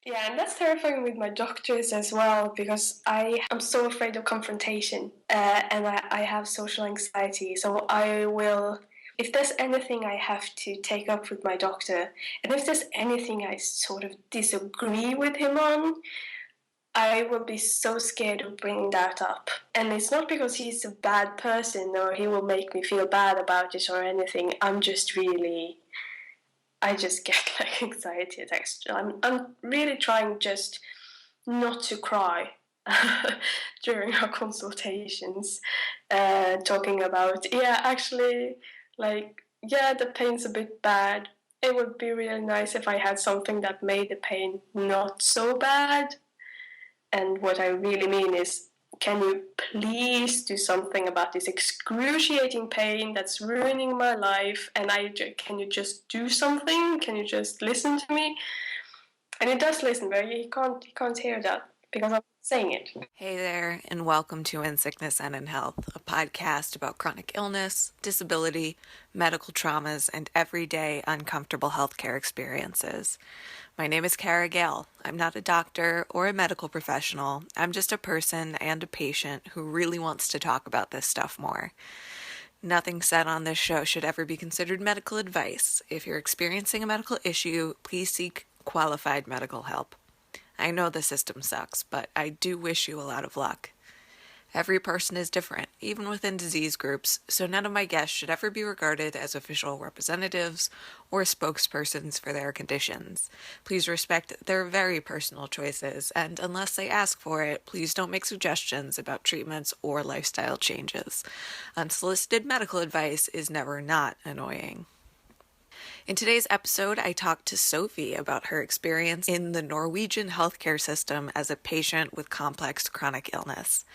Yeah, and that's terrifying with my doctors as well because I am so afraid of confrontation and I have social anxiety. So I will, if there's anything I have to take up with my doctor, and if there's anything I sort of disagree with him on, I will be so scared of bringing that up. And it's not because he's a bad person or he will make me feel bad about it or anything. I just get like anxiety attacks. I'm really trying just not to cry during our consultations, talking about, yeah, actually, like, yeah, the pain's a bit bad. It would be really nice if I had something that made the pain not so bad. And what I really mean is, can you please do something about this excruciating pain that's ruining my life? And can you just do something? Can you just listen to me? And he does listen, but he can't hear that because I'm saying it. Hey there, and welcome to In Sickness and in Health, a podcast about chronic illness, disability, medical traumas, and everyday uncomfortable healthcare experiences. My name is Cara Gale. I'm not a doctor or a medical professional. I'm just a person and a patient who really wants to talk about this stuff more. Nothing said on this show should ever be considered medical advice. If you're experiencing a medical issue, please seek qualified medical help. I know the system sucks, but I do wish you a lot of luck. Every person is different, even within disease groups, so none of my guests should ever be regarded as official representatives or spokespersons for their conditions. Please respect their very personal choices, and unless they ask for it, please don't make suggestions about treatments or lifestyle changes. Unsolicited medical advice is never not annoying. In today's episode, I talked to Sofie about her experience in the Norwegian healthcare system as a patient with complex chronic illness.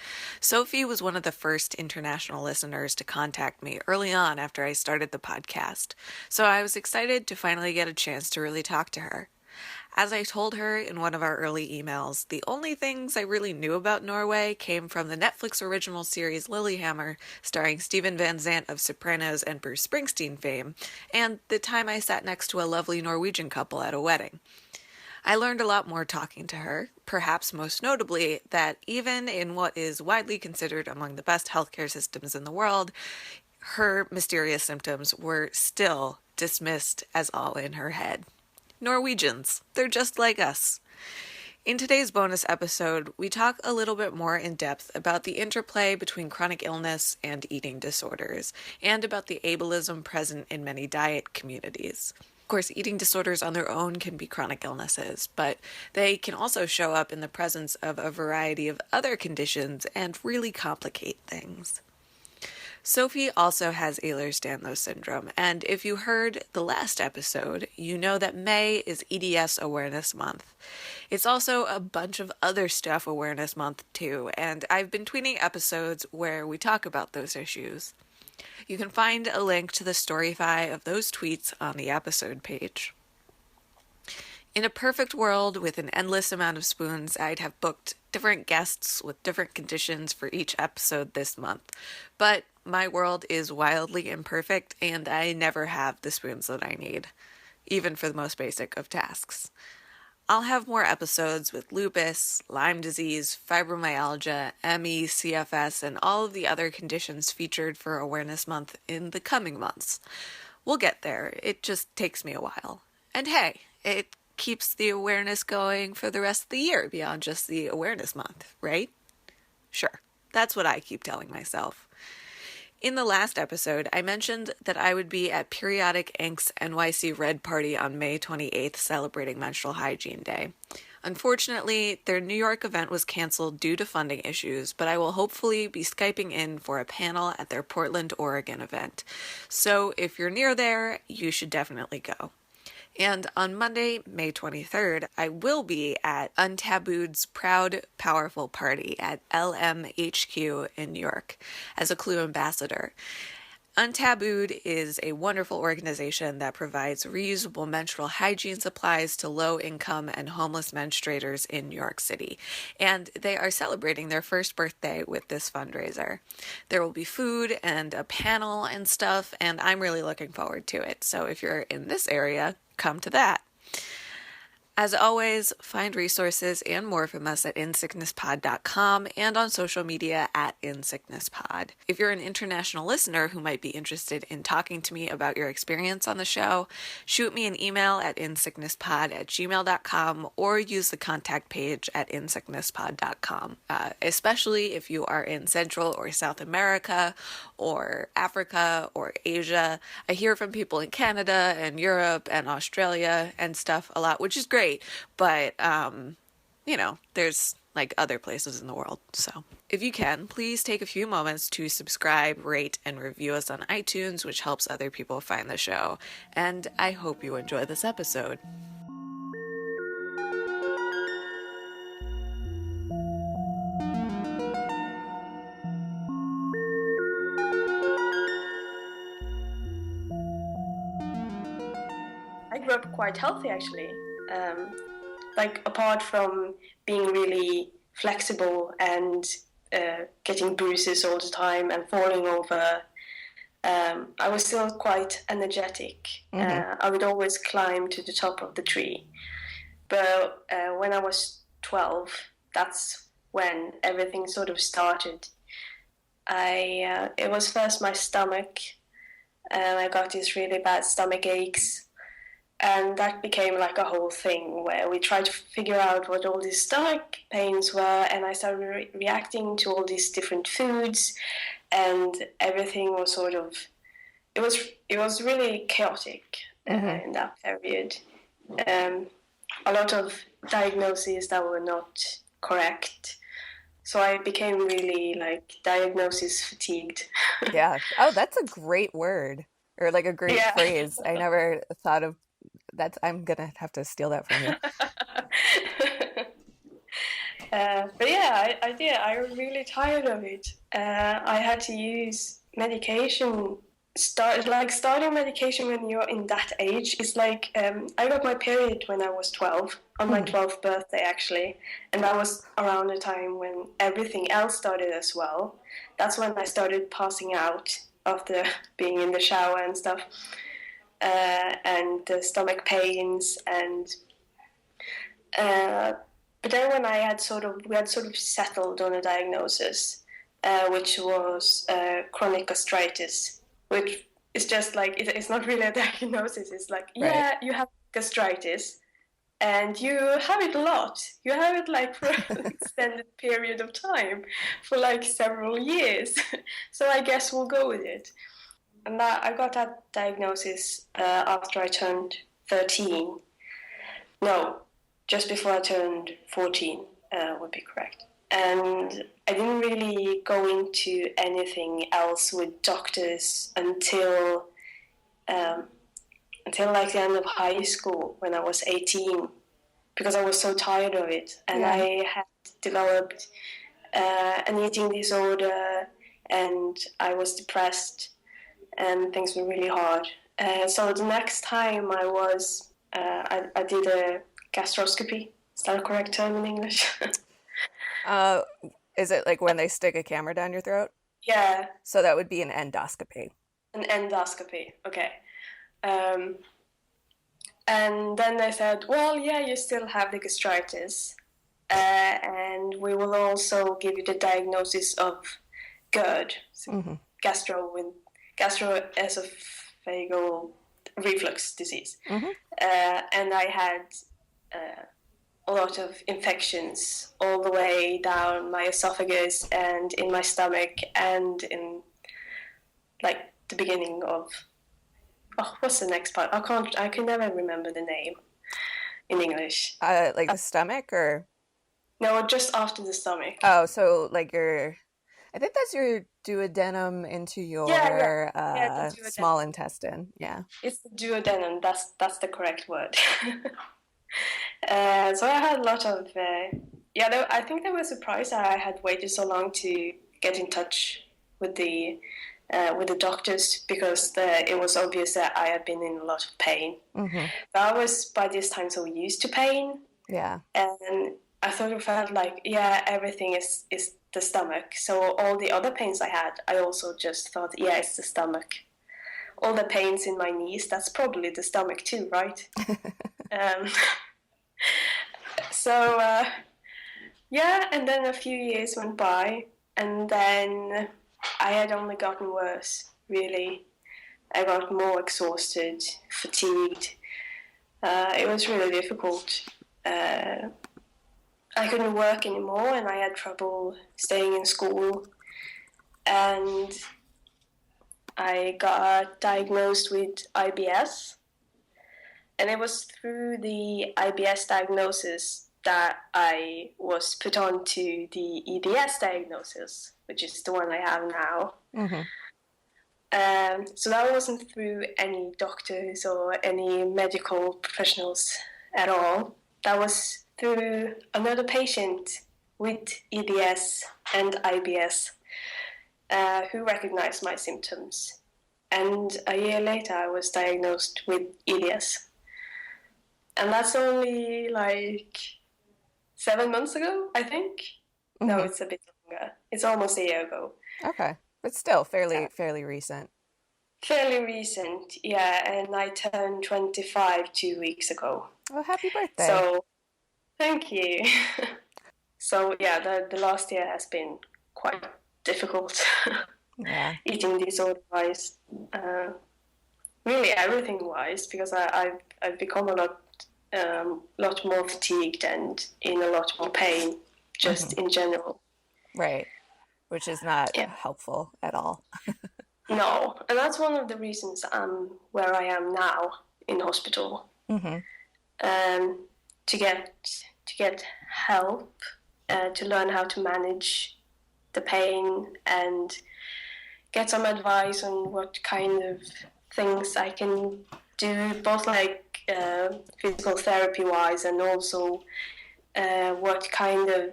Sofie was one of the first international listeners to contact me early on after I started the podcast, so I was excited to finally get a chance to really talk to her. As I told her in one of our early emails, the only things I really knew about Norway came from the Netflix original series Lilyhammer, starring Steven Van Zandt of Sopranos and Bruce Springsteen fame, and the time I sat next to a lovely Norwegian couple at a wedding. I learned a lot more talking to her, perhaps most notably that even in what is widely considered among the best healthcare systems in the world, her mysterious symptoms were still dismissed as all in her head. Norwegians, they're just like us. In today's bonus episode, we talk a little bit more in depth about the interplay between chronic illness and eating disorders, and about the ableism present in many diet communities. Of course, eating disorders on their own can be chronic illnesses, but they can also show up in the presence of a variety of other conditions and really complicate things. Sofie also has ehlers-danlos syndrome, and if you heard the last episode, you know that May is EDS Awareness Month. It's also a bunch of other stuff Awareness Month too, and I've been tweeting episodes where we talk about those issues. You can find a link to the Storyfy of those tweets on the episode page. In a perfect world with an endless amount of spoons, I'd have booked different guests with different conditions for each episode this month. But my world is wildly imperfect, and I never have the spoons that I need, even for the most basic of tasks. I'll have more episodes with lupus, Lyme disease, fibromyalgia, ME, CFS, and all of the other conditions featured for Awareness Month in the coming months. We'll get there. It just takes me a while. And hey, it keeps the awareness going for the rest of the year beyond just the Awareness Month, right? Sure, that's what I keep telling myself. In the last episode, I mentioned that I would be at Periodic Inc.'s NYC Red Party on May 28th celebrating Menstrual Hygiene Day. Unfortunately, their New York event was canceled due to funding issues, but I will hopefully be Skyping in for a panel at their Portland, Oregon event. So if you're near there, you should definitely go. And on Monday, May 23rd, I will be at Untabooed's Proud Powerful Party at LMHQ in New York as a Clue ambassador. Untabooed is a wonderful organization that provides reusable menstrual hygiene supplies to low-income and homeless menstruators in New York City, and they are celebrating their first birthday with this fundraiser. There will be food and a panel and stuff, and I'm really looking forward to it, so if you're in this area, come to that. As always, find resources and more from us at insicknesspod.com and on social media at insicknesspod. If you're an international listener who might be interested in talking to me about your experience on the show, shoot me an email at insicknesspod@gmail.com or use the contact page at insicknesspod.com. Especially if you are in Central or South America or Africa or Asia. I hear from people in Canada and Europe and Australia and stuff a lot, which is great. But, there's like other places in the world. So if you can, please take a few moments to subscribe, rate, and review us on iTunes, which helps other people find the show. And I hope you enjoy this episode. I grew up quite healthy, actually. Like, apart from being really flexible and getting bruises all the time and falling over, I was still quite energetic. I would always climb to the top of the tree. But when I was 12, that's when everything sort of started. It was first my stomach, and I got these really bad stomach aches. And that became like a whole thing where we tried to figure out what all these stomach pains were, and I started reacting to all these different foods, and everything was sort of, it was really chaotic in that period. A lot of diagnoses that were not correct. So I became really like diagnosis fatigued. Yeah. Oh, that's a great word, or like a great phrase. I never thought of that. I'm gonna have to steal that from you. But yeah, I did. I was really tired of it. I had to use medication. Starting medication when you're in that age is like, I got my period when I was 12, on my 12th birthday actually, and that was around the time when everything else started as well. That's when I started passing out after being in the shower and stuff, and the stomach pains, and but then when we had sort of settled on a diagnosis, which was chronic gastritis, which is just like, it's not really a diagnosis. It's like, yeah, you have gastritis, and you have it a lot. You have it like for an extended period of time, for like several years. So I guess we'll go with it. And I got that diagnosis after I turned 13. No, just before I turned 14 would be correct. And I didn't really go into anything else with doctors until like the end of high school, when I was 18, because I was so tired of it. And I had developed an eating disorder, and I was depressed, and things were really hard. So the next time I did a gastroscopy. Is that a correct term in English? Is it like when they stick a camera down your throat? Yeah. So that would be an endoscopy. An endoscopy, okay. And then they said, well, yeah, you still have the gastritis, and we will also give you the diagnosis of GERD, gastroesophageal reflux disease. And I had a lot of infections all the way down my esophagus and in my stomach and in like the beginning of, what's the next part? I can never remember the name in English. Like the stomach, or? No, just after the stomach. Oh, so like I think that's your duodenum into your small intestine. Yeah. It's the duodenum. That's the correct word. So I had a lot of, I think they were surprised that I had waited so long to get in touch with the doctors, because it was obvious that I had been in a lot of pain. But I was by this time so used to pain. Yeah. And I sort of felt like, everything is the stomach. So all the other pains I had, I also just thought, it's the stomach. All the pains in my knees, that's probably the stomach too, right? So, yeah, and then a few years went by, and then I had only gotten worse, really. I got more exhausted, fatigued. It was really difficult. I couldn't work anymore, and I had trouble staying in school. And I got diagnosed with IBS. And it was through the IBS diagnosis that I was put on to the EDS diagnosis, which is the one I have now. Mm-hmm. So that wasn't through any doctors or any medical professionals at all. That was through another patient with EDS and IBS who recognized my symptoms. And a year later, I was diagnosed with EDS. And that's only like 7 months ago, I think. Mm-hmm. No, it's a bit longer. It's almost a year ago. Okay. But still fairly recent. Fairly recent, yeah. And I turned 25 2 weeks ago. Oh, happy birthday. So, thank you. So, yeah, the last year has been quite difficult. Yeah. Eating disorder-wise. Really everything-wise, because I've become a lot more fatigued and in a lot more pain, just in general. Right. Which is not helpful at all. No, and that's one of the reasons I'm where I am now in hospital. Mm-hmm. To get help, to learn how to manage the pain and get some advice on what kind of things I can do, both like physical therapy wise and also what kind of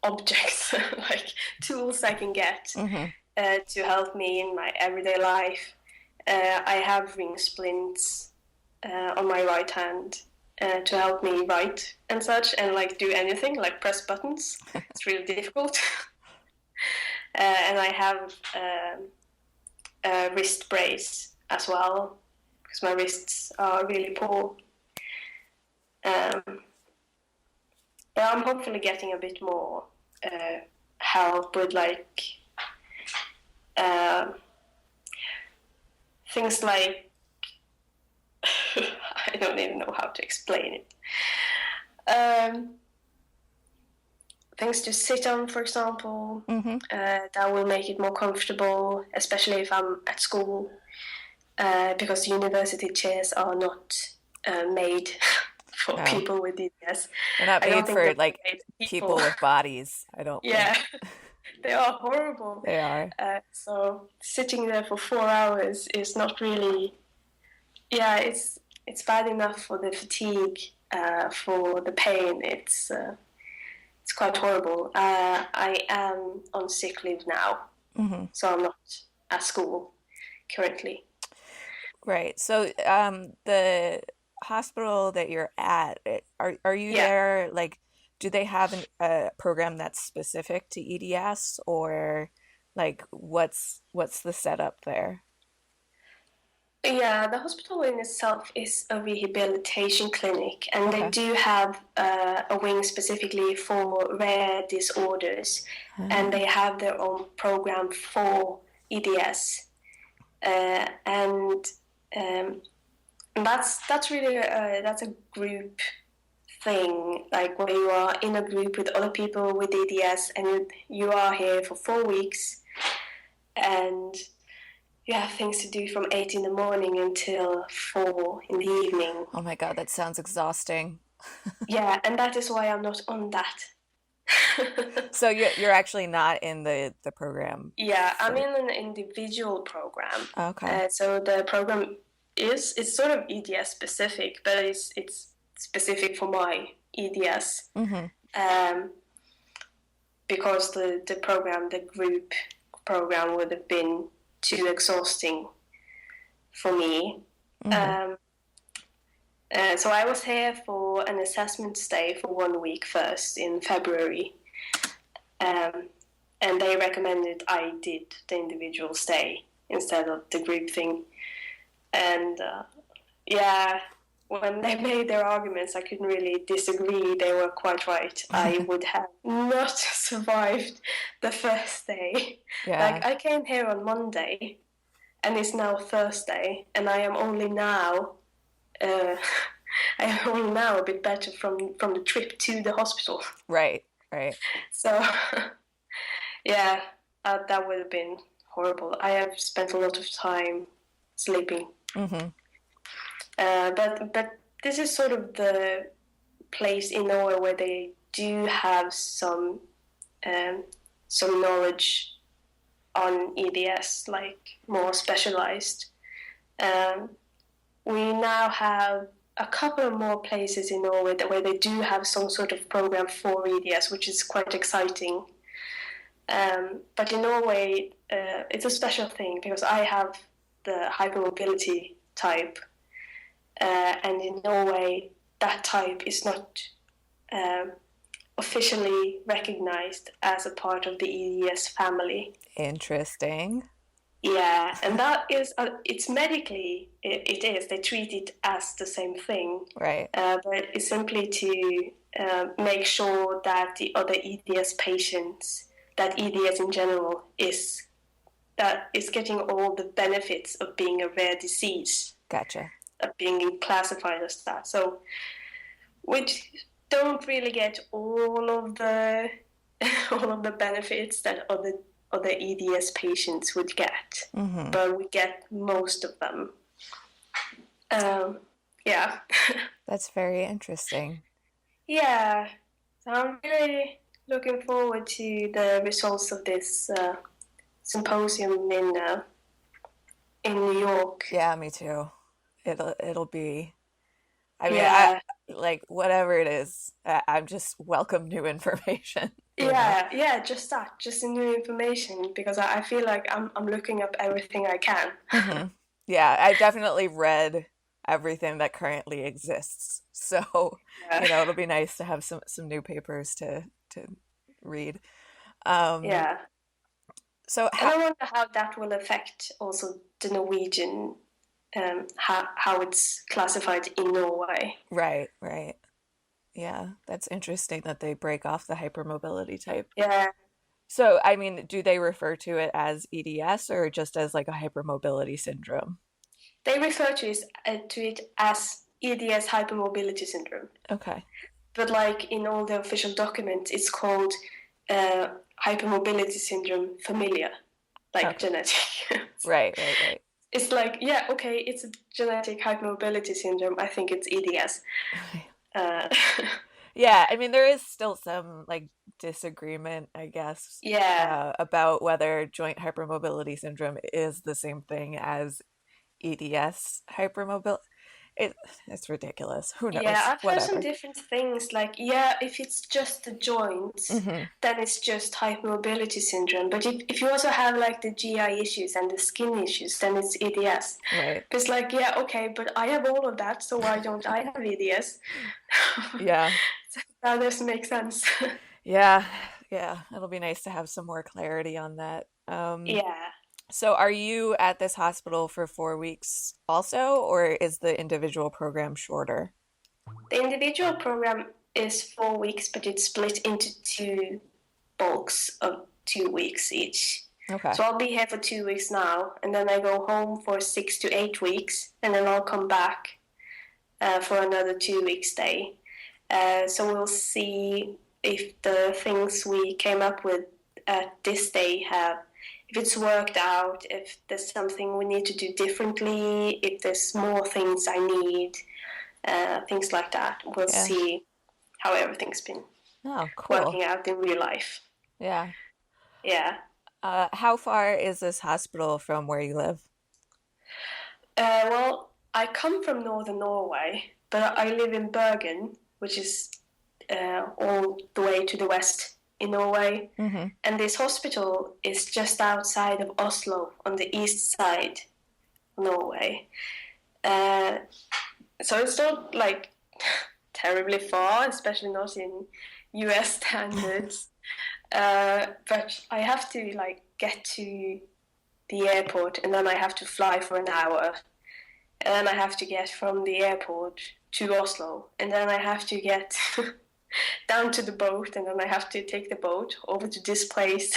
objects, like tools I can get to help me in my everyday life. I have ring splints on my right hand to help me write and such, and like do anything, like press buttons. It's really difficult. And I have a wrist brace as well, because my wrists are really poor. But I'm hopefully getting a bit more help with like things like I don't even know how to explain it. Things to sit on, for example, that will make it more comfortable, especially if I'm at school, because university chairs are not made for people with EDS. They're not made for like people with bodies, I don't think. They are horrible. They are. So sitting there for 4 hours is not really. Yeah, it's bad enough for the fatigue, for the pain. It's quite horrible. I am on sick leave now, so I'm not at school currently. Right. So the hospital that you're at, are you there? Like, do they have a program that's specific to EDS, or like what's the setup there? Yeah, the hospital in itself is a rehabilitation clinic, and they do have a wing specifically for rare disorders, and they have their own program for EDS, and that's really that's a group thing, like where you are in a group with other people with EDS, and you are here for 4 weeks, and you have things to do from 8 in the morning until 4 in the evening. Oh my God, that sounds exhausting. Yeah, and that is why I'm not on that. So you're actually not in the program? Yeah, I'm in an individual program. Okay. So the program it's sort of EDS specific, but it's specific for my EDS. Because the group program would have been too exhausting for me. So I was here for an assessment stay for 1 week first in February, and they recommended I did the individual stay instead of the group thing. And when they made their arguments, I couldn't really disagree. They were quite right. I would have not survived the first day. Yeah. Like, I came here on Monday, and it's now Thursday, and I am only now, I am only now a bit better from the trip to the hospital. Right. So, yeah, that would have been horrible. I have spent a lot of time sleeping. Mm-hmm. But this is sort of the place in Norway where they do have some knowledge on EDS, like more specialized. We now have a couple of more places in Norway where they do have some sort of program for EDS, which is quite exciting. But in Norway, it's a special thing because I have the hypermobility type. And in Norway, that type is not officially recognized as a part of the EDS family. Interesting. Yeah, and that is, it's medically, it is. They treat it as the same thing. Right. But it's simply to make sure that the other EDS patients, that EDS in general, is getting all the benefits of being a rare disease. Gotcha. Being classified as that. So we don't really get all of the benefits that other EDS patients would get, but we get most of them. Yeah. That's very interesting. Yeah. So I'm really looking forward to the results of this symposium in New York. Yeah, me too. It'll be, I mean, Yeah. like whatever it is, I'm just welcome new information. Yeah, just the new information, because I feel like I'm looking up everything I can. Mm-hmm. Yeah, I definitely read everything that currently exists. So, it'll be nice to have some new papers to read. Yeah. So and I wonder how that will affect also the Norwegian, how it's classified in Norway. Right. Yeah, that's interesting that they break off the hypermobility type. Yeah. So, I mean, do they refer to it as EDS or just as like a hypermobility syndrome? They refer to it as EDS hypermobility syndrome. Okay. But like in all the official documents, it's called hypermobility syndrome familiar, like genetic. Right. It's like, yeah, okay, it's a genetic hypermobility syndrome. I think it's EDS. Yeah, I mean, there is still some like disagreement, I guess, about whether joint hypermobility syndrome is the same thing as EDS hypermobility. It's ridiculous. Who knows? Yeah, I've heard some Whatever. different things. Like, yeah, if it's just the joints, then it's just hypermobility syndrome. But if you also have like the GI issues and the skin issues, then it's EDS. Right. It's like, yeah, okay, but I have all of that, so why don't I have EDS? Yeah. So that doesn't make sense. Yeah. It'll be nice to have some more clarity on that. Yeah. So are you at this hospital for 4 weeks also, or is the individual program shorter? The individual program is 4 weeks, but it's split into 2 bulks of 2 weeks each. Okay. So I'll be here for 2 weeks now, and then I go home for 6 to 8 weeks, and then I'll come back for another 2 weeks stay. So we'll see if the things we came up with at this day if it's worked out, if there's something we need to do differently, if there's more things I need, things like that. We'll see how everything's been working out in real life. Yeah. Yeah. How far is this hospital from where you live? Well, I come from northern Norway, but I live in Bergen, which is all the way to the west in Norway. And this hospital is just outside of Oslo on the east side of Norway. So it's not like terribly far, especially not in US standards. But I have to like get to the airport, and then I have to fly for an hour and then I have to get from the airport to Oslo, and then I have to get down to the boat, and then I have to take the boat over to this place.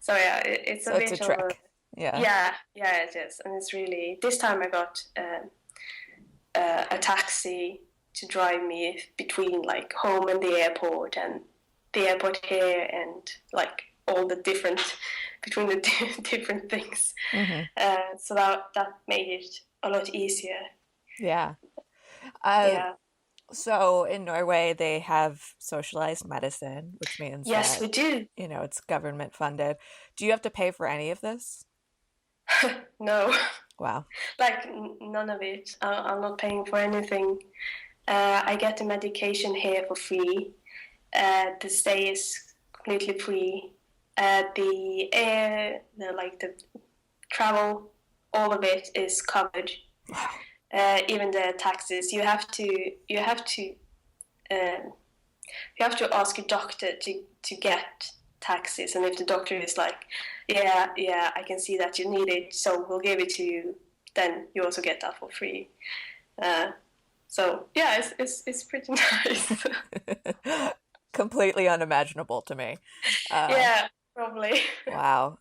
So yeah, it's a So it's a bit of a trek. Yeah. yeah, it is, and it's really this time I got a taxi to drive me between like home and the airport and the airport here and like all the different between the different things. Hmm. So that made it a lot easier. Yeah. Uh, Yeah. so in Norway, they have socialized medicine, which means Yes, that, we do. it's government funded. Do you have to pay for any of this? No, Wow. like none of it. I'm not paying for anything. I get the medication here for free. The stay is completely free. The air, the travel, all of it is covered. Wow. Even the taxes. You have to ask your doctor to get taxes, and if the doctor is like, yeah, I can see that you need it, so we'll give it to you, then you also get that for free. Uh, so yeah, it's pretty nice. Completely unimaginable to me. Uh, Yeah, probably. wow.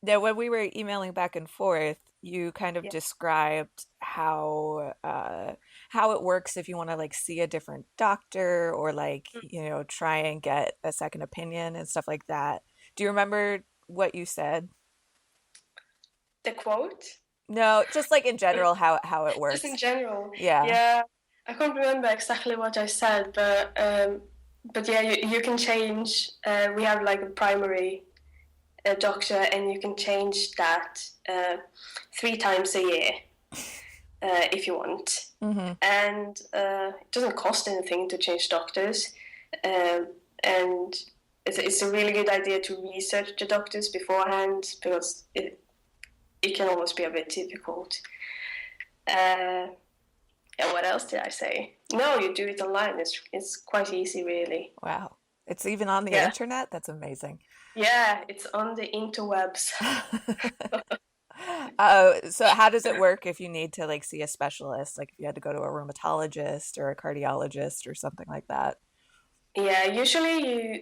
Now, when we were emailing back and forth, you kind of Yeah. described how it works if you want to like see a different doctor or like, try and get a second opinion and stuff like that. Do you remember what you said? The quote, No, just like in general how it just in works. general. Yeah. Yeah, I can't remember exactly what I said, but yeah, you can change. We have like a primary doctor, and you can change that 3 times a year if you want. Hmm. And it doesn't cost anything to change doctors, um, and it's a really good idea to research the doctors beforehand because it can always be a bit difficult. Uh, yeah, what else did I say? No, you do it online. It's quite easy, really. Wow. It's even on the Yeah, internet? That's amazing. yeah, it's on the interwebs. So how does it work if you need to like see a specialist, like if you had to go to a rheumatologist or a cardiologist or something like that? Yeah, usually you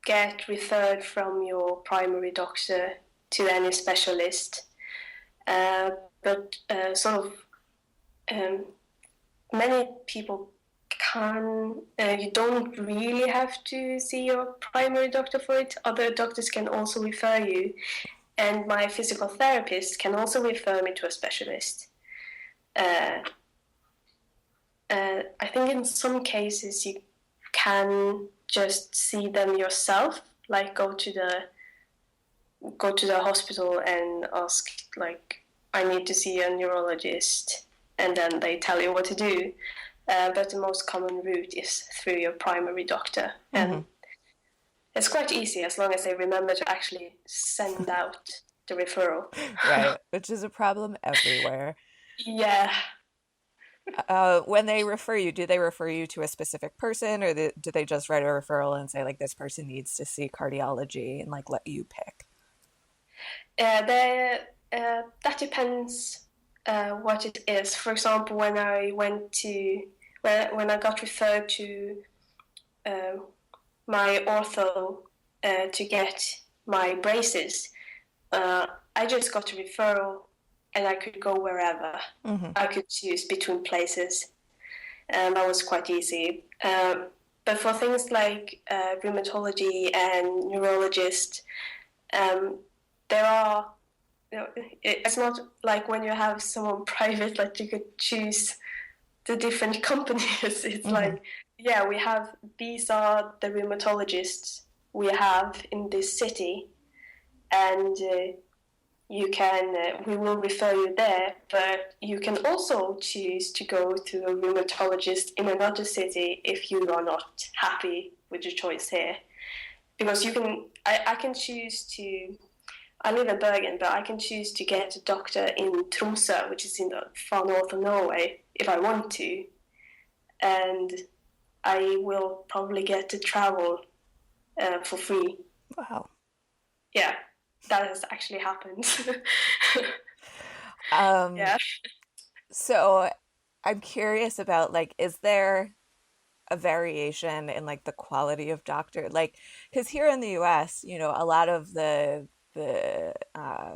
get referred from your primary doctor to any specialist, uh, but sort of um, many people can. You don't really have to see your primary doctor for it. Other doctors can also refer you, and my physical therapist can also refer me to a specialist. Uh, I think in some cases you can just see them yourself, like go to the hospital and ask like I need to see a neurologist, and then they tell you what to do. But the most common route is through your primary doctor, Hmm. and it's quite easy as long as they remember to actually send out the referral. Right, which is a problem everywhere. Yeah. When they refer you, do they refer you to a specific person or do they just write a referral and say like this person needs to see cardiology and like let you pick? That depends what it is. For example, when I went to when I got referred to uh, my ortho to get my braces, uh, I just got a referral, and I could go wherever. Hmm. I could choose between places, and that was quite easy. But for things like rheumatology and neurologist, um, there are it's not like when you have someone private like you could choose the different companies. It's Hmm. like, yeah, we have these are the rheumatologists we have in this city, and we will refer you there, but you can also choose to go to a rheumatologist in another city if you are not happy with your choice here, because I can choose to. I live in Bergen, but I can choose to get a doctor in Tromsø, which is in the far north of Norway, if I want to, and I will probably get to travel for free. Wow. Yeah, that has actually happened. Um, Yeah. so I'm curious about like, is there a variation in like the quality of doctor? Like, because here in the US, a lot of the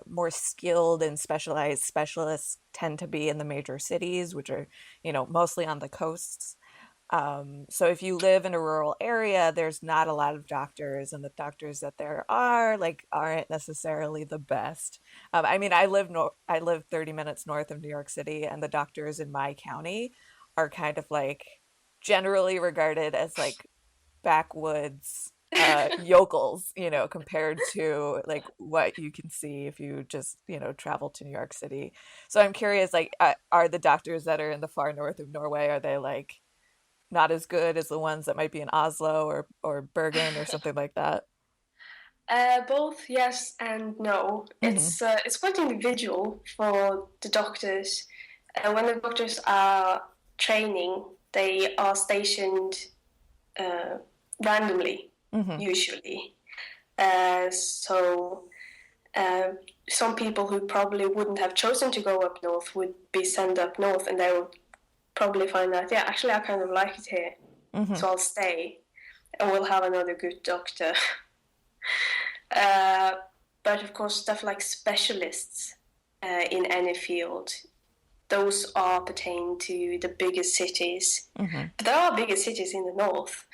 more skilled and specialized specialists tend to be in the major cities, which are, mostly on the coasts. So if you live in a rural area, there's not a lot of doctors, and the doctors that there are like aren't necessarily the best. I mean, I live 30 minutes north of New York City, and the doctors in my county are kind of like generally regarded as like backwoods yokels, compared to like what you can see if you just, travel to New York City. So I'm curious, like, are the doctors that are in the far north of Norway, are they like not as good as the ones that might be in Oslo or Bergen or something like that? Both yes and no. Hmm. It's quite individual for the doctors. When the doctors are training, they are stationed uh, randomly, Hmm. usually. So uh, some people who probably wouldn't have chosen to go up north would be sent up north, and they would probably find out, yeah, actually, I kind of like it here, Hmm. so I'll stay, and we'll have another good doctor. Uh, but of course, stuff like specialists in any field, those are pertain to the biggest cities. Hmm. But there are bigger cities in the north,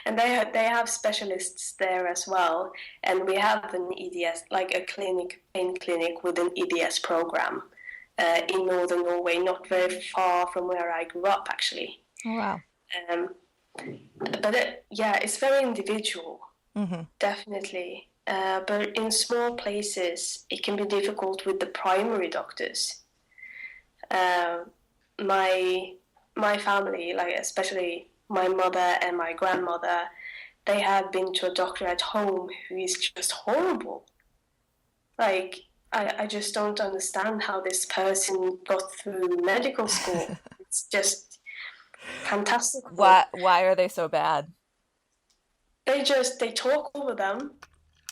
and they have specialists there as well. And we have an EDS, like a pain clinic with an EDS program in northern Norway, not very far from where I grew up, actually. Oh, wow. Um, but yeah, it's very individual. Hmm. Definitely. But in small places, it can be difficult with the primary doctors. Uh, my my family, like especially my mother and my grandmother, they have been to a doctor at home who is just horrible. Like I just don't understand how this person got through medical school. It's just fantastical. Why are they so bad? They talk over them.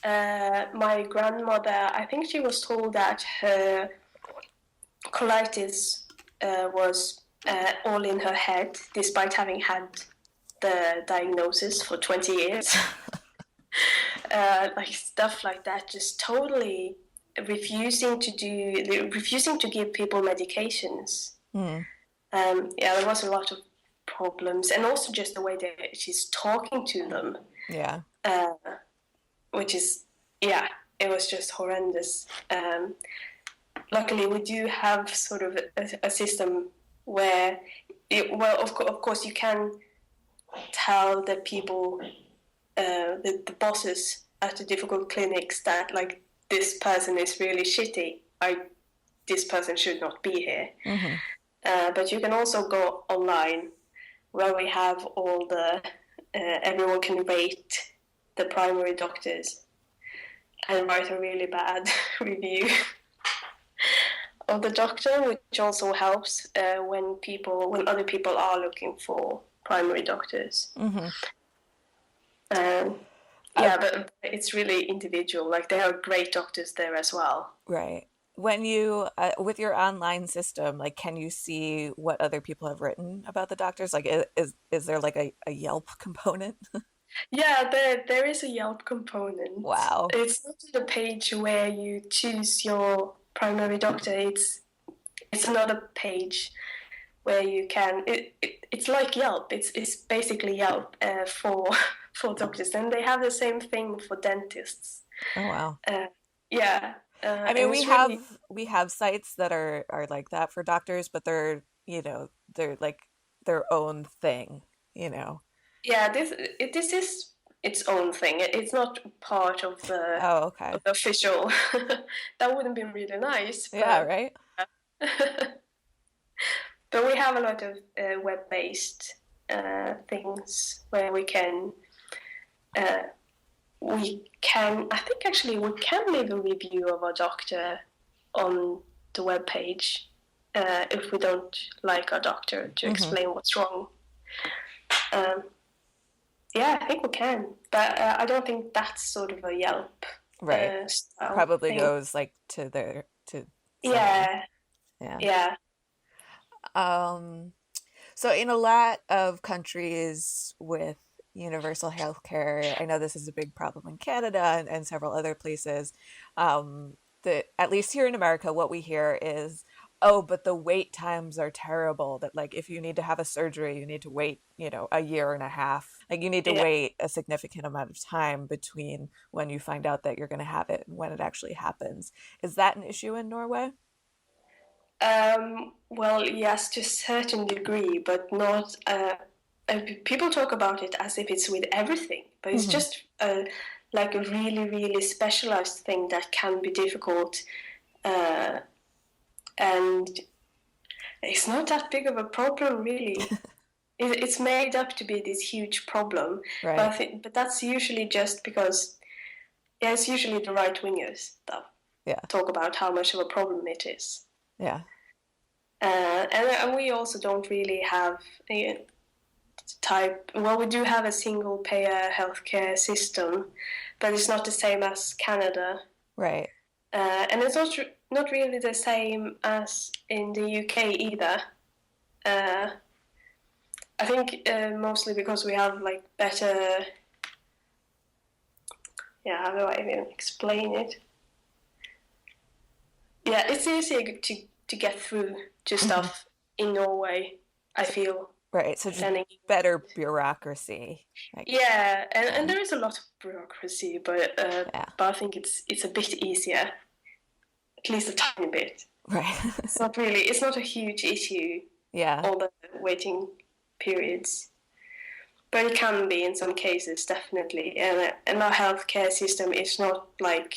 My grandmother, I think she was told that her colitis was all in her head, despite having had the diagnosis for 20 years. Like stuff like that, just totally refusing to give people medications. Mm, Yeah, there was a lot of problems, and also just the way that she's talking to them, yeah. uh, which is, yeah, it was just horrendous. Luckily, we do have sort of a system where, well, of course, you can tell the people, the bosses at the difficult clinics that like this person is really shitty. This person should not be here. Hmm. But you can also go online where we have all the everyone can rate the primary doctors and write a really bad review of the doctor, which also helps when other people are looking for primary doctors. Hmm. Um, Uh, yeah, but it's really individual. Like there are great doctors there as well. right. When you, with your online system, like, can you see what other people have written about the doctors? Like, is there like a Yelp component? Yeah, there is a Yelp component. Wow. It's not the page where you choose your primary doctor. It's another page where you can. It's like Yelp. It's basically Yelp for for doctors, and they have the same thing for dentists. Oh, wow. Uh, yeah, I mean, and we it's really have we have sites that are like that for doctors, but they're like their own thing, you know. yeah. This is its own thing. It's not part Oh, okay. of the official. That wouldn't be really nice, Yeah, but. right? But we have a lot of web-based things where uh, I think actually we can leave a review of our doctor on the web page if we don't like our doctor to Hmm. explain what's wrong. Um, yeah, I think we can, but I don't think that's sort of a Yelp Right. style Probably thing. goes like to their to So, Yeah, yeah. yeah, Um, so in a lot of countries with universal health care, I know this is a big problem in Canada and several other places. At least here in America, what we hear is, oh, but the wait times are terrible. That like if you need to have a surgery, you need to wait, a year and a half. Like you need to yeah. wait a significant amount of time between when you find out that you're going to have it and when it actually happens. Is that an issue in Norway? Well, yes, to a certain degree, but not. People talk about it as if it's with everything, but it's Hmm. just like a really, really specialized thing that can be difficult, uh, and it's not that big of a problem, really. It's made up to be this huge problem, but Right. but that's usually just because yeah, it's usually the right wingers that Yeah. talk about how much of a problem it is. Yeah. And we also don't really have a type. Well, we do have a single payer healthcare system, but it's not the same as Canada, Right. and it's not really the same as in the UK either. Uh, I think mostly because we have like better. Yeah, how do I even explain it? Yeah, it's easier to get through to Hmm. stuff in Norway. I feel Right. So just than better bureaucracy. Like, yeah, yeah. and there is a lot of bureaucracy, Yeah. but I think it's a bit easier, at least a tiny bit. Right. It's not a huge issue, Yeah. all the waiting periods, but it can be in some cases, definitely. And our healthcare system is not like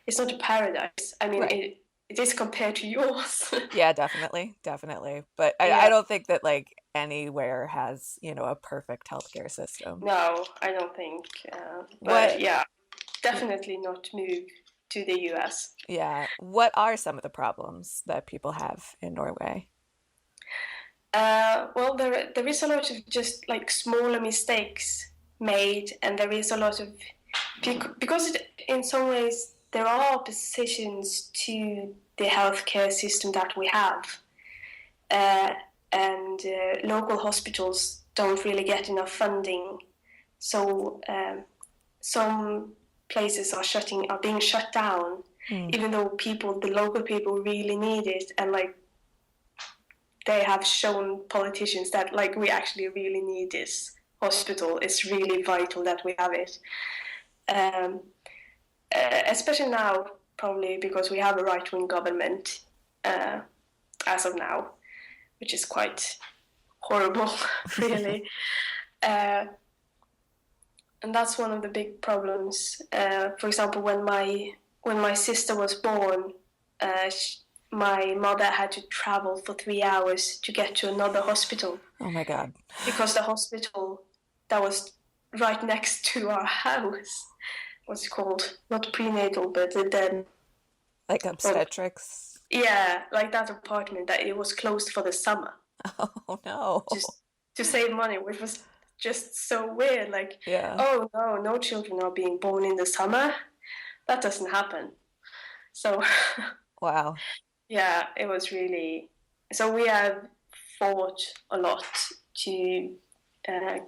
it's not a paradise. I mean, Right. it is compared to yours. Yeah, definitely. Definitely. But I Yeah, don't think that like anywhere has, a perfect healthcare system. no, I don't think. But What, yeah, definitely not move to the US. yeah, what are some of the problems that people have in Norway? Well, there is a lot of just like smaller mistakes made, and there is a lot of because in some ways there are oppositions to the healthcare system that we have, uh, and local hospitals don't really get enough funding, so some places are being shut down, Mm. even though the local people really need it, and like they have shown politicians that like we actually really need this hospital. It's really vital that we have it. Um, Especially now, probably because we have a right-wing government uh, as of now, which is quite horrible, really. Uh, and that's one of the big problems. For example, when my sister was born, my mother had to travel for 3 hours to get to another hospital Oh my God. because the hospital that was right next to our house, what's it called? Not prenatal, but then, Like well, obstetrics. yeah, like that apartment that it was closed for the summer Oh no. just to save money, which was just so weird. Like, Yeah. oh no, no children are being born in the summer. That doesn't happen. So, Wow. yeah, it was really. So we have fought a lot to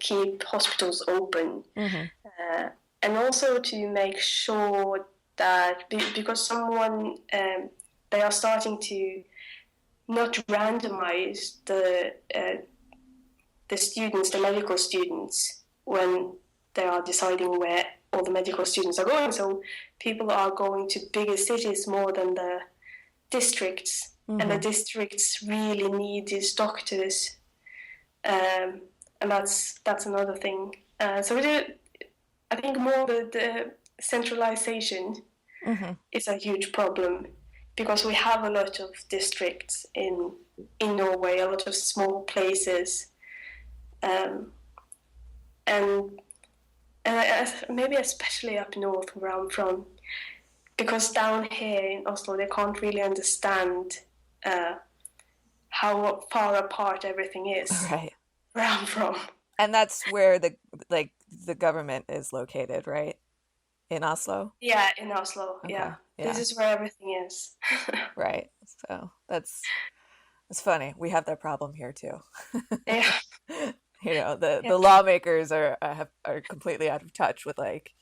keep hospitals open, Hmm. uh, and also to make sure that because they are starting to not randomize the students, the medical students, when they are deciding where all the medical students are going. So people are going to bigger cities more than the districts, and the Hmm. districts really need these doctors, and that's another thing. So we do, I think more the centralization Hmm. is a huge problem because we have a lot of districts in Norway, a lot of small places, um, and maybe especially up north where I'm from, because down here in Oslo they can't really understand uh, how far apart everything is Right. where I'm from. And that's where the government is located, right? In Oslo? Yeah, in Oslo. Okay. Yeah, this Yeah. is where everything is. Right. So it's funny. We have that problem here too. Yeah, The yeah, lawmakers are completely out of touch with like,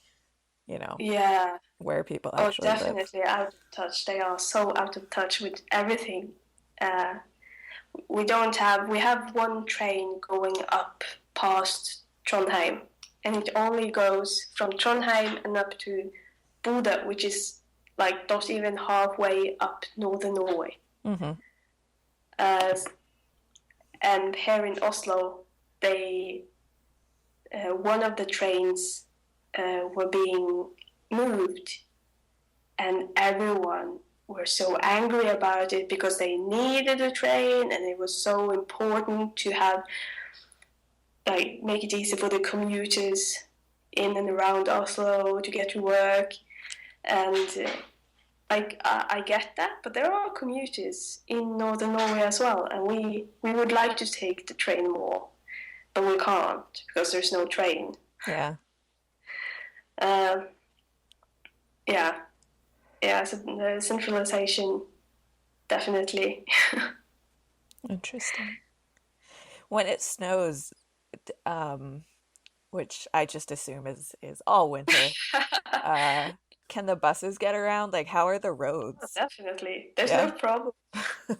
yeah. where people Oh, actually live. definitely out of touch. They are so out of touch with everything. Uh, we have one train going up past Trondheim, and it only goes from Trondheim and up to Bodø, which is like not even halfway up northern Norway. Mm-hmm. Uh, and here in Oslo, they one of the trains were being moved, and everyone were so angry about it because they needed a train and it was so important to have like make it easy for the commuters in and around Oslo to get to work. And I get that, but there are commuters in northern Norway as well, and we would like to take the train more, but we can't because there's no train. Yeah. Um, yeah, yeah. So the centralization definitely. Interesting. When it snows, um, which I just assume is all winter, uh, can the buses get around? Like, how are the Oh, roads? definitely, there's Yeah. no problem.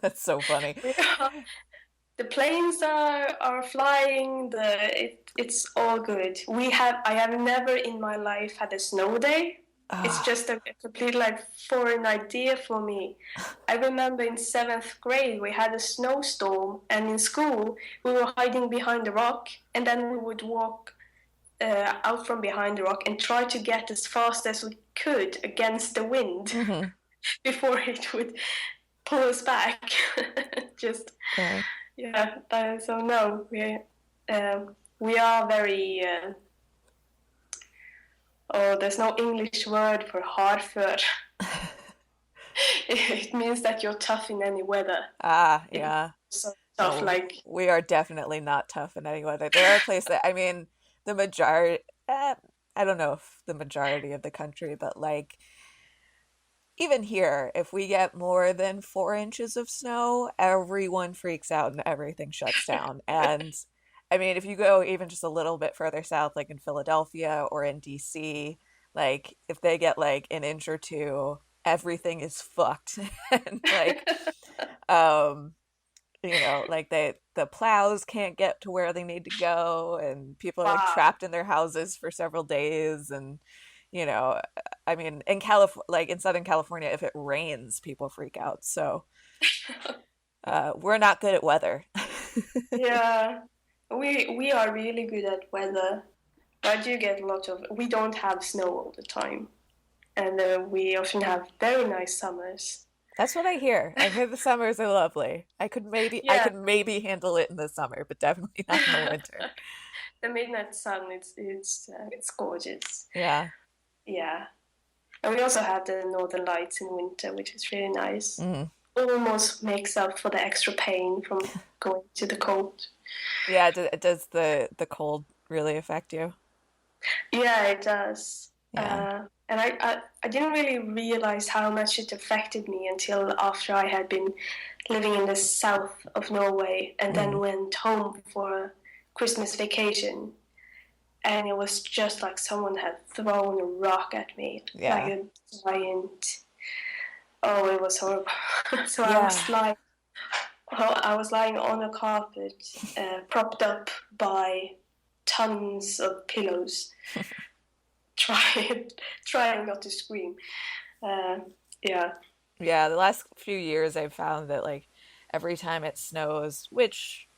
That's so funny. We are, the planes are flying. It's all good. I have never in my life had a snow day. It's Ah, just a complete like foreign idea for me. I remember in seventh grade we had a snowstorm, and in school we were hiding behind a rock, and then we would walk out from behind the rock and try to get as fast as we could against the wind mm-hmm. before it would pull us back. Just Yeah. yeah. So no, we are very. Oh, there's no English word for hardfør. It means that you're tough in any weather. Ah, It's yeah. so tough, No, like we are definitely not tough in any weather. There are places that, I mean, the majority, I don't know if the majority of the country, but like even here, if we get more than 4 inches of snow, everyone freaks out and everything shuts down. And I mean, if you go even just a little bit further south, like in Philadelphia or in DC, like if they get like an inch or two, everything is fucked. And like, um, like the plows can't get to where they need to go, and people are like wow. trapped in their houses for several days. And you know, I mean, in California, like in Southern California, if it rains, people freak out. So we're not good at weather. Yeah, we are really good at weather. I do get a lot of. We don't have snow all the time, and we often have very nice summers. That's what I hear. I hear the summers are lovely. I Yeah, could maybe handle it in the summer, but definitely not in the winter. the midnight sun. It's gorgeous. Yeah. Yeah, and we also have the northern lights in winter, which is really nice. Mm. Almost makes up for the extra pain from going to the cold. Yeah, does the cold really affect you? Yeah, it does. Yeah. And I didn't really realize how much it affected me until after I had been living in the south of Norway and then Mm. went home for a Christmas vacation. And it was just like someone had thrown a rock at me, like Yeah. a giant. Oh, it was horrible. So Yeah. I was lying on a carpet, propped up by tons of pillows, trying trying not to scream. Uh, yeah. Yeah, the last few years I've found that like every time it snows, which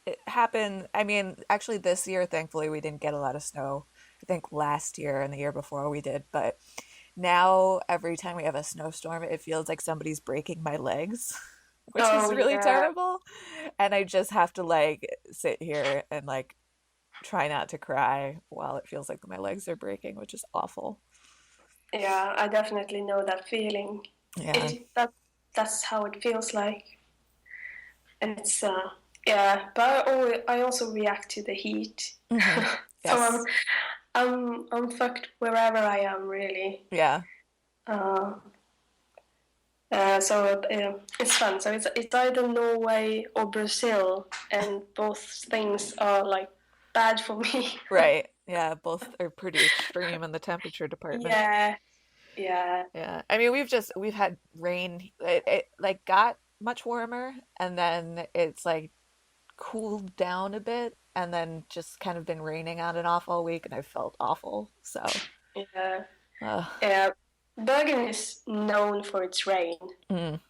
it happened, I mean, actually this year, thankfully, we didn't get a lot of snow. I think last year and the year before we did, but now every time we have a snowstorm, it feels like somebody's breaking my legs, which Oh is really yeah, terrible. And I just have to like sit here and like try not to cry while it feels like my legs are breaking, which is awful. yeah. I definitely know that feeling. Yeah. It that that's how it feels like. It's yeah, but I also react to the heat. Hmm. So Yes. I'm fucked wherever I am really. Yeah. Uh, It's fun. So it's either Norway or Brazil, and both things are like bad for me. Right. Yeah, both are pretty extreme in the temperature department. Yeah, yeah, Yeah. I mean, we've had rain. It like got much warmer and then it's like cooled down a bit and then just kind of been raining on and off all week and I felt awful. So, yeah, uh, yeah. Bergen is known for its rain, mm,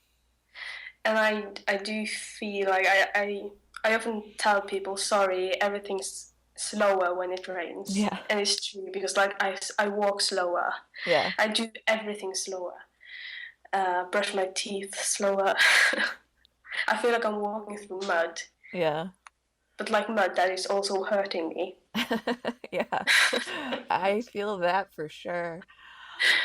and I do feel like I often tell people, sorry, everything's slower when it rains, yeah. and it's true because like I walk slower, Yeah. I do everything slower, brush my teeth slower. I feel like I'm walking through mud, Yeah. but like mud that is also hurting me. Yeah. I feel that for sure.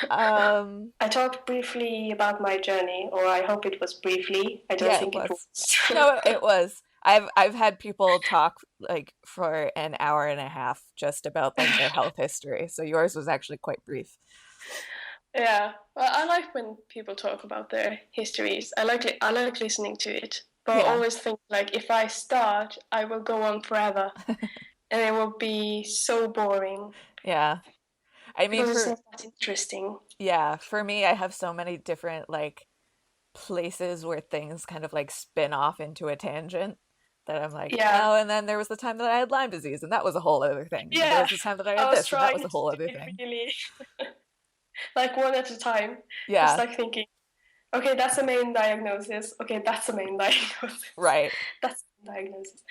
Um, I talked briefly about my journey, or I hope it was briefly. I don't yeah, it think it was. was. No, it was. I've had people talk like for an hour and a half just about like their health history. So yours was actually quite brief. Yeah, well, I like when people talk about their histories. I like listening to it, but I Yeah. always think like if I start, I will go on forever, and it will be so boring Yeah. I mean because it's for not that interesting. yeah, for me I have so many different like places where things kind of like spin off into a tangent that I'm like, Yeah, oh, and then there was the time that I had Lyme disease and that was a whole other thing. And then there yeah. was the time that I I had was this and that was trying a to whole do other it thing. really like one at a time, just Yeah, like thinking, okay, that's the main diagnosis. Okay, that's the main diagnosis. right. That's the diagnosis.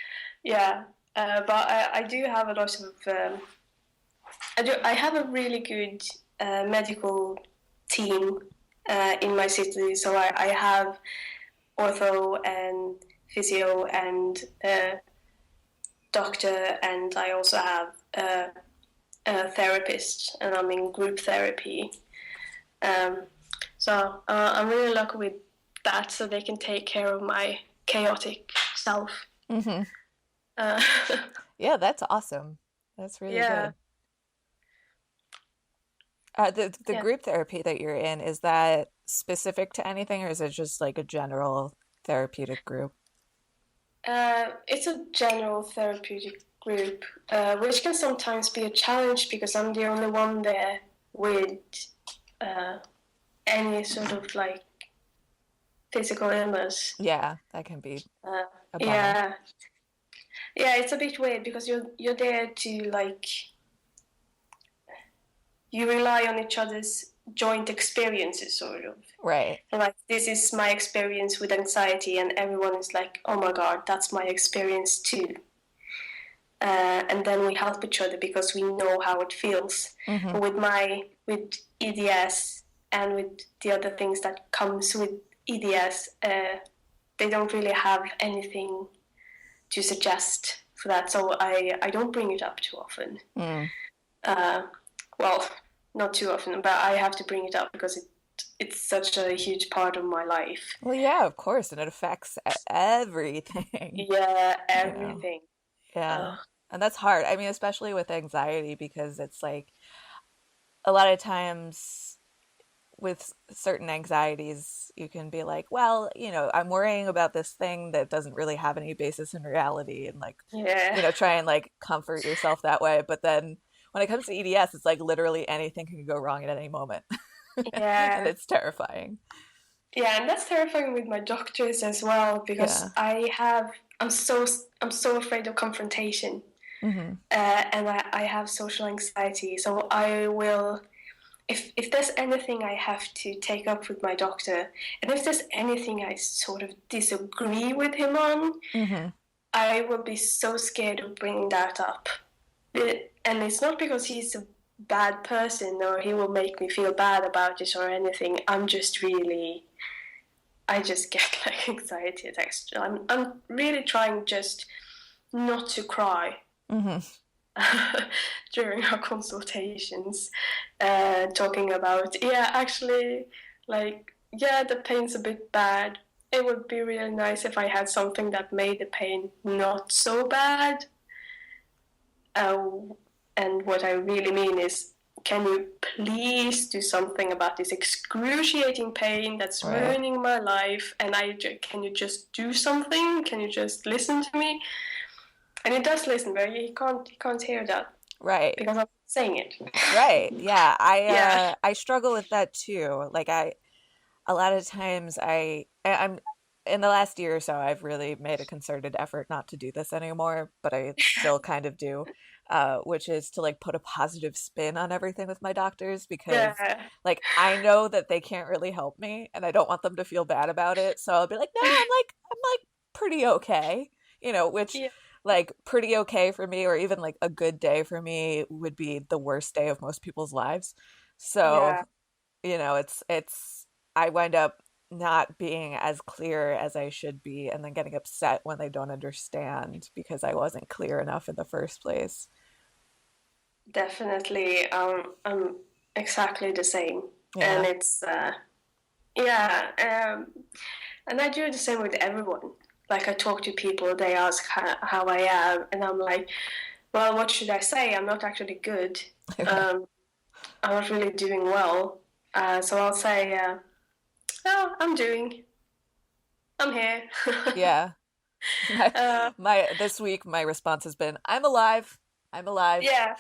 Yeah, but I do have a lot of. I have a really good medical team in my city. So I have ortho and physio and doctor, and I also have a therapist, and I'm in group therapy. Um, I'm really lucky with that, so they can take care of my chaotic self. Hmm. Uh, Yeah, that's awesome. That's really yeah, good. The yeah. group therapy that you're in, is that specific to anything or is it just like a general therapeutic group? It's a general therapeutic group, which can sometimes be a challenge because I'm the only one there with uh, any sort of like physical illness. Yeah, that can be Uh, a bummer. yeah, yeah, it's a bit weird because you're there to like you rely on each other's joint experiences, sort of. Right. Like this is my experience with anxiety, and everyone is like, "Oh my god, that's my experience too." And then we help each other because we know how it feels. Hmm. But with EDS and with the other things that comes with EDS, they don't really have anything to suggest for that. So I don't bring it up too often. Mm. Uh, well, not too often, but I have to bring it up because it's such a huge part of my life. Well, yeah, of course, and it affects everything, Yeah, you know. everything. Yeah. Uh, And that's hard. I mean, especially with anxiety because it's like a lot of times with certain anxieties, you can be like, well, I'm worrying about this thing that doesn't really have any basis in reality and like, yeah, try and like comfort yourself that way. But then when it comes to EDS, it's like literally anything can go wrong at any moment. And yeah. it's terrifying. Yeah, and that's terrifying with my doctors as well Yeah. because I'm so afraid of confrontation, Hmm. and I have social anxiety. So I will, if there's anything I have to take up with my doctor, and if there's anything I sort of disagree with him on, Hmm. I will be so scared of bringing that up. And it's not because he's a bad person or he will make me feel bad about it or anything. I just get like anxiety attacks. I'm really trying just not to cry Hmm. during our consultations, talking about actually, like the pain's a bit bad. It would be really nice if I had something that made the pain not so bad. Uh, and what I really mean is can you please do something about this excruciating pain that's Right. ruining my life? And can you just do something? Can you just listen to me? And he does listen, but he can't hear that Right. because I'm saying it. Right. Yeah. Yeah. I struggle with that too. Like a lot of times I'm in the last year or so I've really made a concerted effort not to do this anymore, but I still kind of do. Which is to like put a positive spin on everything with my doctors because Yeah. like I know that they can't really help me and I don't want them to feel bad about it. So I'll be like, no, I'm like pretty okay. Which Yeah. like pretty okay for me or even like a good day for me would be the worst day of most people's lives. So Yeah. it's I wind up not being as clear as I should be and then getting upset when they don't understand because I wasn't clear enough in the first place. Definitely. I'm exactly the same. And Yeah. it's, yeah. And I do the same with everyone. Like I talk to people, they ask how I am, and I'm like, well, what should I say? I'm not actually good. Um, I'm not really doing well. So I'll say, oh, I'm here. Yeah. My uh, my this week my response has been I'm alive. I'm alive. yeah,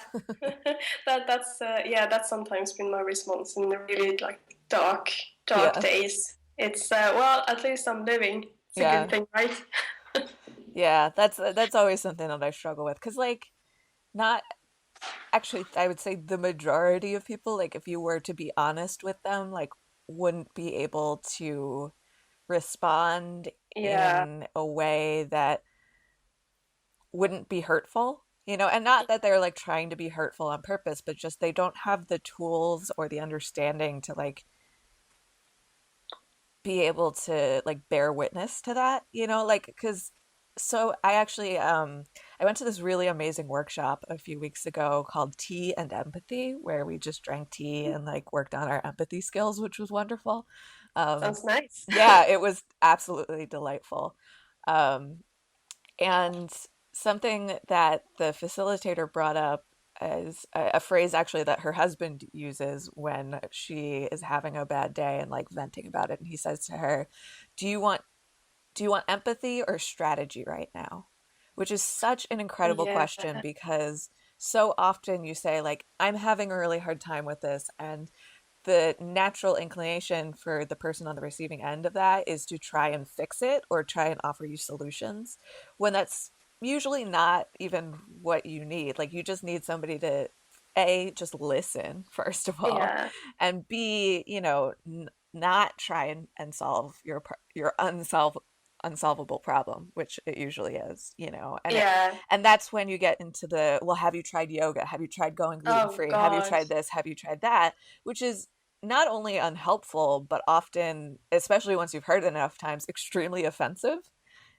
that's sometimes been my response in the really like dark Yeah. days. It's well, at least I'm living. It's a good Yeah. thing, right? Yeah, that's always something that I struggle with cuz like not actually I would say the majority of people like if you were to be honest with them like wouldn't be able to respond Yeah, in a way that wouldn't be hurtful, and not that they're like trying to be hurtful on purpose, but just they don't have the tools or the understanding to like be able to like bear witness to that, like because so I went to this really amazing workshop a few weeks ago called Tea and Empathy, where we just drank tea and like worked on our empathy skills, which was wonderful. Um, sounds nice. yeah, it was absolutely delightful. Um, And something that the facilitator brought up is a phrase actually that her husband uses when she is having a bad day and like venting about it. And he says to her, "Do you want empathy or strategy right now?" Which is such an incredible Yeah, question because so often you say like, "I'm having a really hard time with this," and the natural inclination for the person on the receiving end of that is to try and fix it or try and offer you solutions when that's usually not even what you need. Like you just need somebody to A, just listen, first of all, yeah, and B, not try and solve your unsolvable problem, which it usually is, yeah. and that's when you get into the, well, have you tried yoga? Have you tried going gluten Oh free? Have you God. tried this? Have you tried that? Which is not only unhelpful, but often, especially once you've heard it enough times, extremely offensive,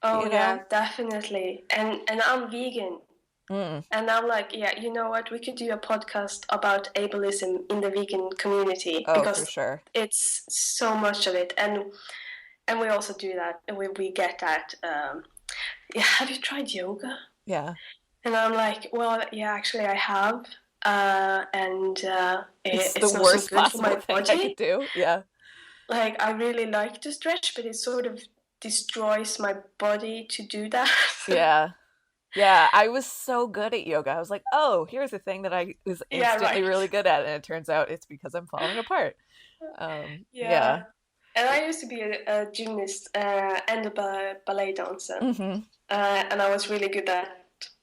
Oh you know? yeah, definitely. And I'm vegan. Mm. And I'm like, yeah, you know what? We could do a podcast about ableism in the vegan community Oh, for because sure. it's so much of it, and we also do that, and we get that. Yeah, have you tried yoga? Yeah. And I'm like, well, yeah, actually, I have, and It's the it's not so worst good for possible my thing I could body. do. Yeah. Like, I really like to stretch, but it sort of destroys my body to do that. Yeah. Yeah, I was so good at yoga. I was like, oh, here's a thing that I was Yeah, instantly right. really good at. And it turns out it's because I'm falling apart. Yeah. Yeah. And I used to be a gymnast and a ballet dancer. Hmm. And I was really good at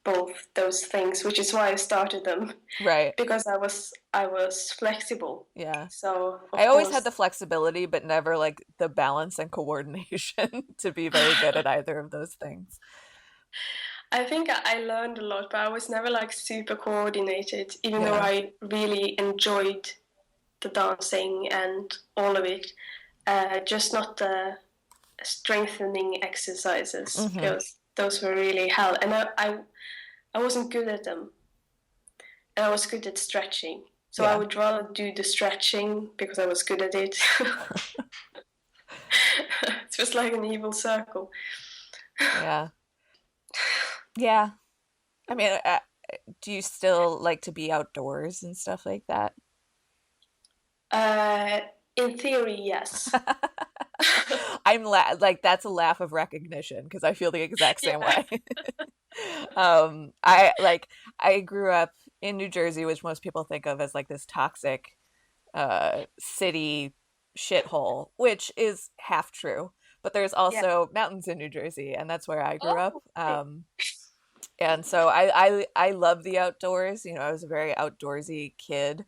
both those things, which is why I started them Right. because I was flexible. Yeah. So I of always had course, the flexibility, but never like the balance and coordination to be very good at either of those things. I think I learned a lot, but I was never like super coordinated, even though Yeah. I really enjoyed the dancing and all of it. Just not the strengthening exercises Hmm. because those were really hell, and I wasn't good at them, and I was good at stretching. So I Yeah. would rather do the stretching because I was good at it. It's just like an evil circle. Yeah. Yeah. I mean, do you still like to be outdoors and stuff like that? In theory, yes. Like that's a laugh of recognition because I feel the exact same Yeah, way. I grew up in New Jersey, which most people think of as like this toxic city shithole, which is half true. But there's yeah. also mountains in New Jersey, and that's where I grew up. Oh, okay. And so I love the outdoors. You know, I was a very outdoorsy kid,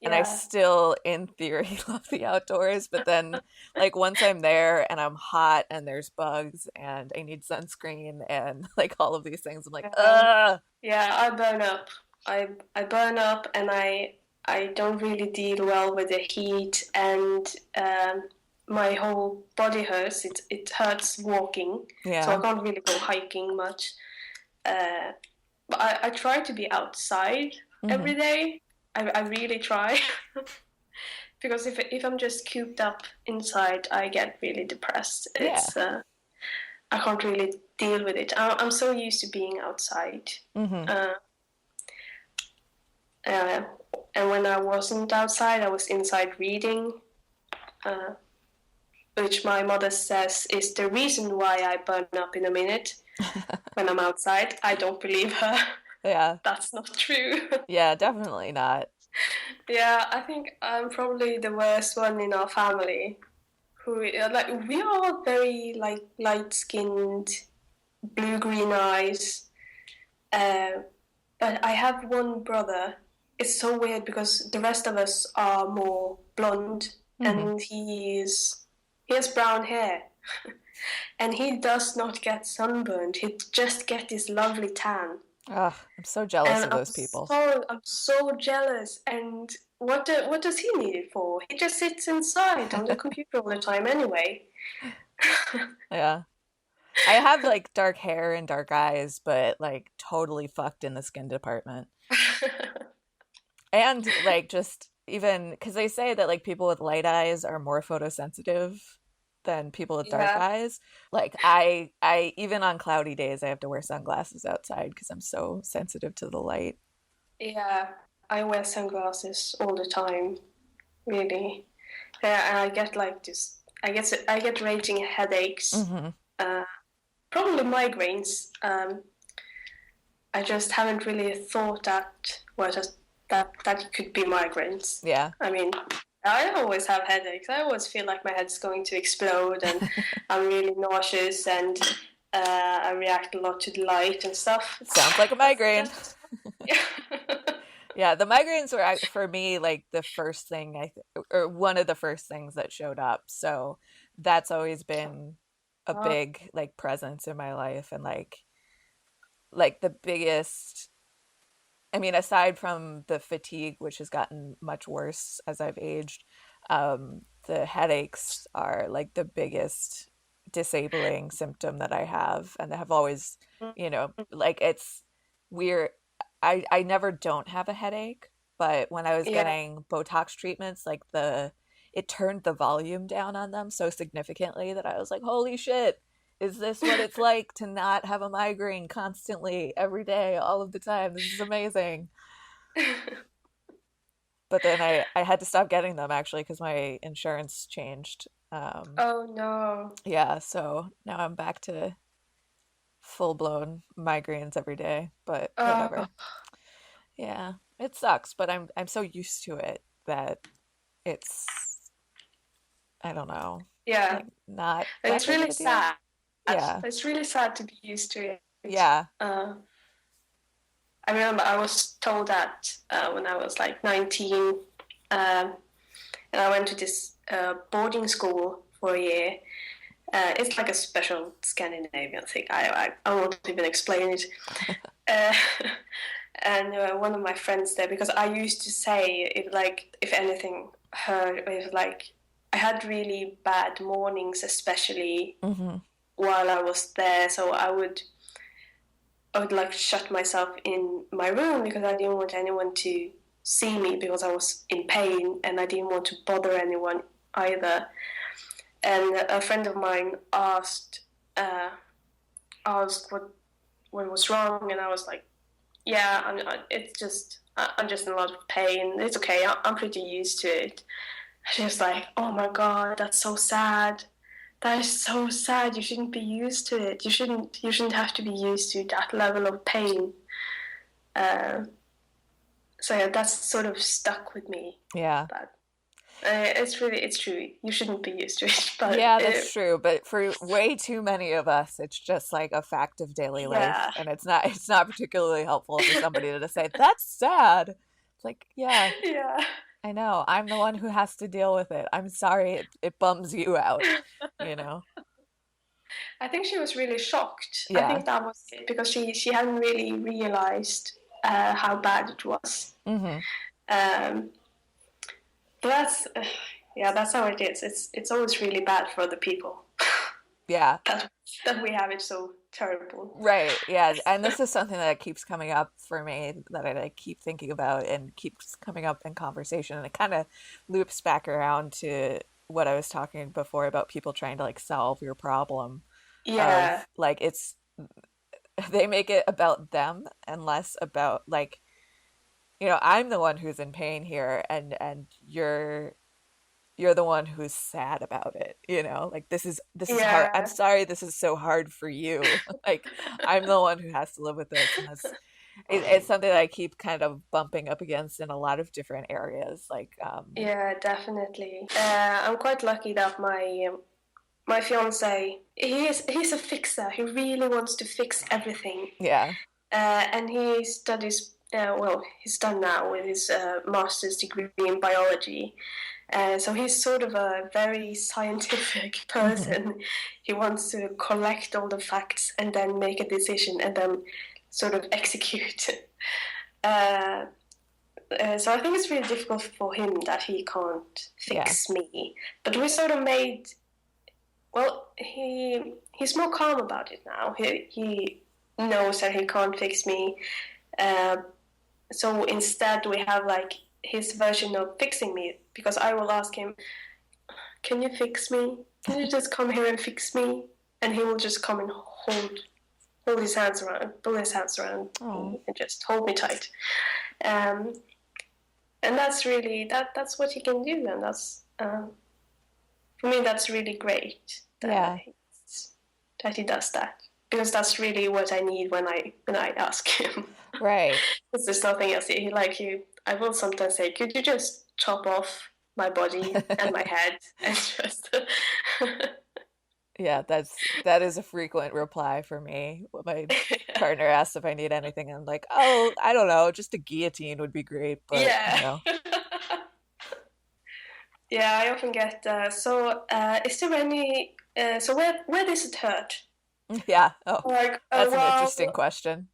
and I Yeah. still, in theory, love the outdoors. But then, like, once I'm there and I'm hot and there's bugs and I need sunscreen and like all of these things, I'm like, Yeah. ugh. Yeah, I burn up. I burn up, and I don't really deal well with the heat, and my whole body hurts. It hurts walking, so I Yeah. can't really go hiking much. Uh, but I try to be outside Hmm. every day. I really try because if I'm just cooped up inside, I get really depressed. Yeah. I can't really deal with it. I'm so used to being outside. Hmm. Uh, Uh, and when I wasn't outside, I was inside reading, uh, which my mother says is the reason why I burn up in a minute when I'm outside. I don't believe her. Yeah. That's not true. Yeah, definitely not. Yeah, I think I'm probably the worst one in our family. Who like we are all very like light skinned, blue green eyes. Uh, but I have one brother. It's so weird because the rest of us are more blonde, Hmm. and he has brown hair, and he does not get sunburned. He just get this lovely tan, Ugh, I'm so jealous and of those people. I'm so jealous. And what does he need it for? He just sits inside on the computer all the time anyway. Yeah. I have like dark hair and dark eyes, but like totally fucked in the skin department. And like just even because they say that like people with light eyes are more photosensitive than people with dark Yeah, eyes. Like I even on cloudy days I have to wear sunglasses outside because I'm so sensitive to the light. yeah. I wear sunglasses all the time, really. Yeah, and I get like this. I get raging headaches. Hmm. Uh, Probably migraines. I just haven't really thought that that it could be migraines. Yeah. I mean, I always have headaches. I always feel like my head's going to explode, and I'm really nauseous, and I react a lot to the light and stuff. Sounds like a That's migraine. just yeah. Yeah, the migraines were for me like the first thing or one of the first things that showed up. So that's always been a Oh, big like presence in my life and like the biggest, I mean, aside from the fatigue, which has gotten much worse as I've aged, the headaches are like the biggest disabling symptom that I have, and have always, you know, like it's weird. I never don't have a headache, but when I was yeah. getting Botox treatments, like it turned the volume down on them so significantly that I was like, holy shit, is this what it's like to not have a migraine constantly, every day, all of the time? This is amazing. But then I had to stop getting them actually because my insurance changed. Oh no. Yeah, so now I'm back to full blown migraines every day, but Oh whatever. Yeah, it sucks, but I'm so used to it that it's, I don't know, yeah. like not that It's big of really a deal. sad. Yeah. It's really sad to be used to it. Yeah. I remember I was told that when I was like 19, um, and I went to this boarding school for a year. It's like a special Scandinavian thing. I won't even explain it. Uh, and one of my friends there, because I used to say if anything hurt, if like I had really bad mornings, especially Hmm. while I was there. So I would like shut myself in my room because I didn't want anyone to see me because I was in pain, and I didn't want to bother anyone either. And a friend of mine asked what was wrong, and I was like, yeah, it's just I'm just in a lot of pain. It's okay. I'm pretty used to it. She was like, oh my God, that's so sad. That is so sad. You shouldn't be used to it. You shouldn't have to be used to that level of pain. Uh, so yeah, that's sort of stuck with me. Yeah. But it's true. You shouldn't be used to it. But Yeah, that's true. But for way too many of us, it's just like a fact of daily life. yeah, And it's not particularly helpful for somebody to say, that's sad. It's like, yeah, yeah. I know. I'm the one who has to deal with it. I'm sorry it bums you out, you know? I think she was really shocked. I Yeah. think that was it because she hadn't really realized how bad it was. Mm-hmm. Um, but yeah, that's how it is. It's always really bad for other people Yeah. that we have it so terrible. Right. Yeah. And this is something that keeps coming up for me that I like, keep thinking about and keeps coming up in conversation. And it kind of loops back around to what I was talking before about people trying to like solve your problem of Yeah, like it's they make it about them and less about like, I'm the one who's in pain here and you're the one who's sad about it, like this is hard. I'm yeah, sorry this is so hard for you. Like I'm the one who has to live with this, and it's something that I keep kind of bumping up against in a lot of different areas, like yeah, definitely. I'm quite lucky that my fiance he's a fixer. He really wants to fix everything. yeah. And he studies, well, he's done now with his master's degree in biology. So he's sort of a very scientific Hmm. person. He wants to collect all the facts and then make a decision and then sort of execute. uh, so I think it's really difficult for him that he can't Yeah. fix me. But we sort of made, well, he's more calm about it now. He knows that he can't fix me. Uh, so instead, we have like his version of fixing me because I will ask him, "Can you fix me? Can you just come here and fix me?" And he will just come and hold his hands around, pull his hands around Oh. me, and just hold me tight. Um, and that's really that's what he can do, and that's for me that's really great Yeah. that he does that because that's really what I need when I ask him. Right. There's nothing else. I will sometimes say, could you just chop off my body and my head and just Yeah, that is a frequent reply for me. When my partner asks if I need anything, I'm like, "Oh, I don't know, just a guillotine would be great, but, yeah. Yeah, I often get is there any so where does it hurt? Yeah. Oh, Like, that's an well, interesting question.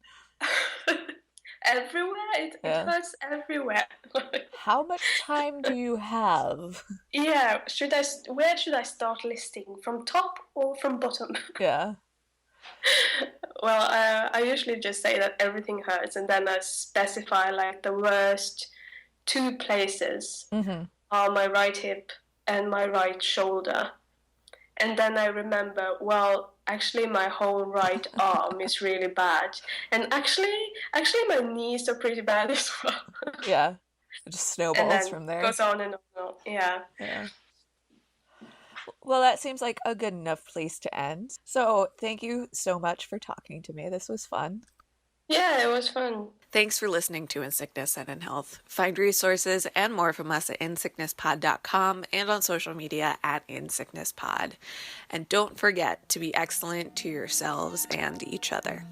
everywhere. It Yeah. hurts everywhere. How much time do you have? Yeah, where should I start listing? From top or from bottom? Yeah. Well, I usually just say that everything hurts, and then I specify like the worst two places Hmm. are my right hip and my right shoulder. And then I remember, well, actually my whole right arm is really bad. And actually my knees are pretty bad as well. Yeah. It just And snowballs then from there. goes on and on and on. Yeah. Yeah. Well, that seems like a good enough place to end. So, thank you so much for talking to me. This was fun. Yeah, it was fun. Thanks for listening to In Sickness and in Health. Find resources and more from us at insicknesspod.com and on social media at insicknesspod. And don't forget to be excellent to yourselves and each other.